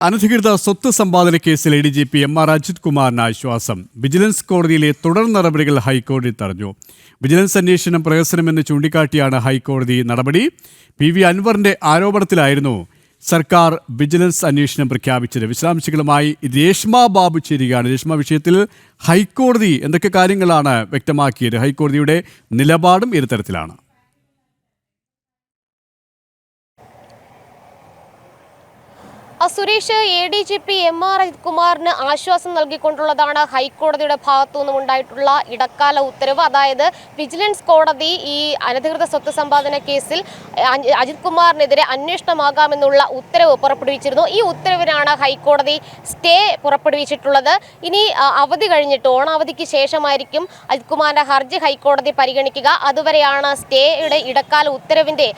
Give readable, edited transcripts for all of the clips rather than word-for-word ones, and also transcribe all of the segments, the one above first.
അനധികൃത സ്വത്ത് സമ്പാദന കേസിൽ ADGP MR അജിത് കുമാറിന് ആശ്വാസം. വിജിലൻസ് കോടതിയിലെ തുടർ നടപടികൾ ഹൈക്കോടതി തടഞ്ഞു. വിജിലൻസ് അന്വേഷണം പ്രഹസനമെന്ന് ചൂണ്ടിക്കാട്ടിയാണ് ഹൈക്കോടതി നടപടി. PV അൻവറിന്റെ ആരോപണത്തിലായിരുന്നു സർക്കാർ വിജിലൻസ് അന്വേഷണം പ്രഖ്യാപിച്ചത്. വിശദാംശങ്ങളുമായി രേഷ്മ ബാബു ചേരുകയാണ്. രേഷ്മ, വിഷയത്തിൽ ഹൈക്കോടതി എന്തൊക്കെ കാര്യങ്ങളാണ് വ്യക്തമാക്കിയത്? ഹൈക്കോടതിയുടെ നിലപാടും ഇത്തരത്തിലാണ്. സുരേഷ്, ADGP MR അജിത് കുമാറിന് ആശ്വാസം നൽകിക്കൊണ്ടുള്ളതാണ് ഹൈക്കോടതിയുടെ ഭാഗത്തുനിന്നും ഉണ്ടായിട്ടുള്ള ഇടക്കാല ഉത്തരവ്. അതായത് വിജിലൻസ് കോടതി ഈ അനധികൃത സ്വത്ത് സമ്പാദന കേസിൽ അജിത് കുമാറിനെതിരെ അന്വേഷണമാകാമെന്നുള്ള ഉത്തരവ് പുറപ്പെടുവിച്ചിരുന്നു. ഈ ഉത്തരവിനാണ് ഹൈക്കോടതി സ്റ്റേ പുറപ്പെടുവിച്ചിട്ടുള്ളത്. ഇനി അവധി കഴിഞ്ഞിട്ട് ഓണാവധിക്ക് ശേഷമായിരിക്കും അജിത് കുമാറിന്റെ ഹർജി ഹൈക്കോടതി പരിഗണിക്കുക. അതുവരെയാണ് സ്റ്റേയുടെ ഇടക്കാല ഉത്തരവിന്റെ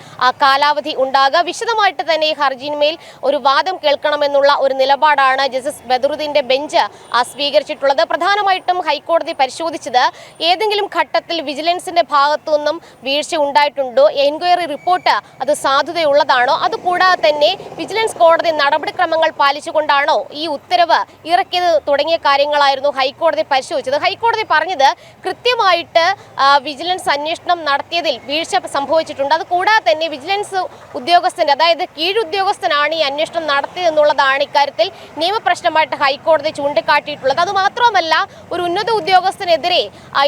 കാലാവധി ഉണ്ടാകുക. വിശദമായിട്ട് തന്നെ ഈ ഹർജിന്മേൽ ഒരു വാദം കേൾക്കണമെന്നുള്ള ഒരു നിലപാടാണ് ജസ്റ്റിസ് ബദറുദ്ദീന്റെ ബെഞ്ച് സ്വീകരിച്ചിട്ടുള്ളത്. പ്രധാനമായിട്ടും ഹൈക്കോടതി പരിശോധിച്ചത് ഏതെങ്കിലും ഘട്ടത്തിൽ വിജിലൻസിന്റെ ഭാഗത്തുനിന്നും വീഴ്ച ഉണ്ടായിട്ടുണ്ടോ, എൻക്വയറി റിപ്പോർട്ട് അത് സാധുതയുള്ളതാണോ, അതുകൂടാതെ തന്നെ വിജിലൻസ് കോടതി നടപടിക്രമങ്ങൾ പാലിച്ചുകൊണ്ടാണോ ഈ ഉത്തരവ് ഇറക്കിയത് തുടങ്ങിയ കാര്യങ്ങളായിരുന്നു ഹൈക്കോടതി പരിശോധിച്ചത്. ഹൈക്കോടതി പറഞ്ഞത് കൃത്യമായിട്ട് വിജിലൻസ് അന്വേഷണം നടത്തിയതിൽ വീഴ്ച സംഭവിച്ചിട്ടുണ്ട്. അതുകൂടാതെ തന്നെ വിജിലൻസ് ഉദ്യോഗസ്ഥന്റെ, അതായത് കീഴുദ്യോഗസ്ഥനാണ് ഈ അന്വേഷണം നടത്തിയത് എന്നുള്ളതാണ് ഇക്കാര്യത്തിൽ നിയമപ്രശ്നമായിട്ട് ഹൈക്കോടതി ചൂണ്ടിക്കാട്ടിയിട്ടുള്ളത്. അതുമാത്രമല്ല, ഒരു ഉന്നത ഉദ്യോഗസ്ഥനെതിരെ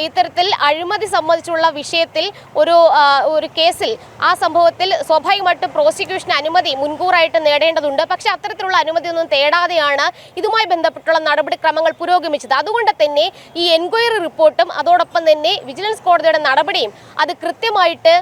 ഇത്തരത്തിൽ അഴിമതി സംബന്ധിച്ചുള്ള വിഷയത്തിൽ ഒരു കേസിൽ ആ സംഭവത്തിൽ സ്വാഭാവികമായിട്ടും പ്രോസിക്യൂഷൻ അനുമതി മുൻകൂറായിട്ട് നേടേണ്ടതുണ്ട്. പക്ഷെ അത്തരത്തിലുള്ള അനുമതിയൊന്നും തേടാതെയാണ് ഇതുമായി ബന്ധപ്പെട്ടുള്ള നടപടിക്രമങ്ങൾ പുരോഗമിച്ചത്. അതുകൊണ്ട് തന്നെ ഈ എൻക്വയറി റിപ്പോർട്ടും അതോടൊപ്പം തന്നെ വിജിലൻസ് കോടതിയുടെ നടപടിയും അത് കൃത്യമായിട്ട്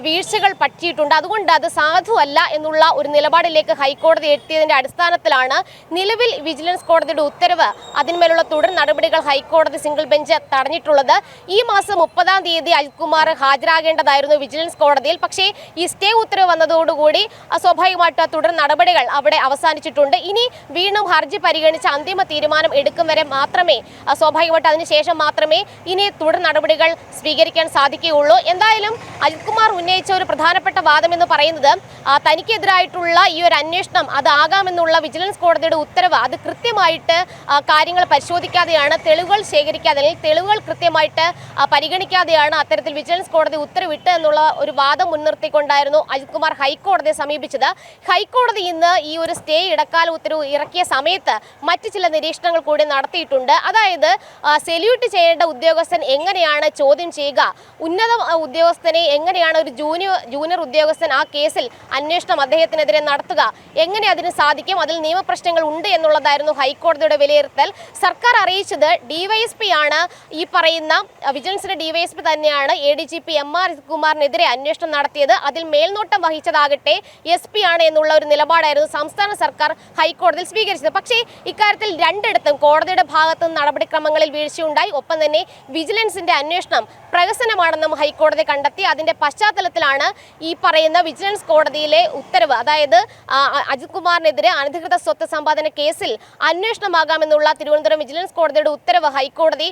വീഴ്ചകൾ പറ്റിയിട്ടുണ്ട്. അതുകൊണ്ട് അത് സാധുവല്ല എന്നുള്ള ഒരു നിലപാടിലേക്ക് ഹൈക്കോടതി എത്തിയതിന്റെ അടിസ്ഥാനത്തിലാണ് നിലവിൽ വിജിലൻസ് കോടതിയുടെ ഉത്തരവ് അതിന്മേലുള്ള തുടർ നടപടികൾ ഹൈക്കോടതി സിംഗിൾ ബെഞ്ച് തടഞ്ഞിട്ടുള്ളത്. ഈ മാസം 30-ാം തീയതി അജിത് കുമാർ ഹാജരാകേണ്ടതായിരുന്നു വിജിലൻസ് കോടതിയിൽ. പക്ഷേ ഈ സ്റ്റേ ഉത്തരവ് വന്നതോടുകൂടി സ്വാഭാവികമായിട്ട് തുടർ നടപടികൾ അവിടെ അവസാനിച്ചിട്ടുണ്ട്. ഇനി വീണ്ടും ഹർജി പരിഗണിച്ച് അന്തിമ തീരുമാനം എടുക്കും വരെ മാത്രമേ സ്വാഭാവികമായിട്ട് അതിനുശേഷം മാത്രമേ ഇനി തുടർ നടപടികൾ സ്വീകരിക്കാൻ സാധിക്കുകയുള്ളൂ. എന്തായാലും അജിത് കുമാർ ഉന്നയിച്ച ഒരു പ്രധാനപ്പെട്ട വാദം എന്ന് പറയുന്നത് തനിക്കെതിരായിട്ടുള്ള ഈ ഒരു അന്വേഷണം അതാകാമെന്നുള്ള വിജിലൻസ് കോടതിയുടെ ഉത്തരവ് അത് കൃത്യമായിട്ട് കാര്യങ്ങൾ പരിശോധിക്കാതെയാണ്, തെളിവുകൾ ശേഖരിക്കാതെ അല്ലെങ്കിൽ തെളിവുകൾ കൃത്യമായിട്ട് പരിഗണിക്കാതെയാണ് അത്തരത്തിൽ വിജിലൻസ് കോടതി ഉത്തരവിട്ട് എന്നുള്ള ഒരു വാദം മുൻനിർത്തിക്കൊണ്ടായിരുന്നു അജിത് കുമാർ ഹൈക്കോടതിയെ സമീപിച്ചത്. ഹൈക്കോടതി ഇന്ന് ഈ ഒരു സ്റ്റേ ഇടക്കാല ഉത്തരവ് ഇറക്കിയ സമയത്ത് മറ്റു ചില നിരീക്ഷണങ്ങൾ കൂടി നടത്തിയിട്ടുണ്ട്. അതായത് സെല്യൂട്ട് ചെയ്യേണ്ട ഉദ്യോഗസ്ഥൻ എങ്ങനെയാണ് ചോദ്യം ചെയ്യുക, ഉന്നത ഉദ്യോഗസ്ഥനെ എങ്ങനെയാണ് ഒരു ജൂനിയർ ഉദ്യോഗസ്ഥൻ ആ കേസിൽ അന്വേഷണം അദ്ദേഹത്തിനെതിരെ നടത്തുക, എങ്ങനെ അതിന് സാധിക്കും, അതിൽ നിയമപ്രശ്നങ്ങൾ ഉണ്ട് എന്നുള്ളതായിരുന്നു ഹൈക്കോടതിയുടെ വിലയിരുത്തൽ. സർക്കാർ അറിയിച്ചത് DYSP ആണ്, ഈ പറയുന്ന വിജിലൻസിന്റെ DYSP തന്നെയാണ് ADGP MR അജിത് കുമാറിനെതിരെ അന്വേഷണം നടത്തിയത്. അതിൽ മേൽനോട്ടം വഹിച്ചതാകട്ടെ SP ആണ് എന്നുള്ള ഒരു നിലപാടായിരുന്നു സംസ്ഥാന സർക്കാർ ഹൈക്കോടതിയിൽ സ്വീകരിച്ചത്. പക്ഷേ ഇക്കാര്യത്തിൽ രണ്ടിടത്തും കോടതിയുടെ ഭാഗത്തുനിന്ന് നടപടിക്രമങ്ങളിൽ വീഴ്ചയുണ്ടായി. ഒപ്പം തന്നെ വിജിലൻസിന്റെ അന്വേഷണം പ്രഹസനമാണെന്നും ഹൈക്കോടതി കണ്ടെത്തി. അതിന്റെ പശ്ചാത്തലത്തിലാണ് ഈ പറയുന്ന വിജിലൻസ് കോടതിയിലെ ഉത്തരവ്, അതായത് അജിത് കുമാറിനെതിരെ അനധികൃത സ്വത്ത് സമ്പാദന കേസിൽ അന്വേഷണമാകാമെന്നുള്ള തിരുവനന്തപുരം വിജിലൻസ് കോടതിയുടെ ഉത്തരവ് ഹൈക്കോടതി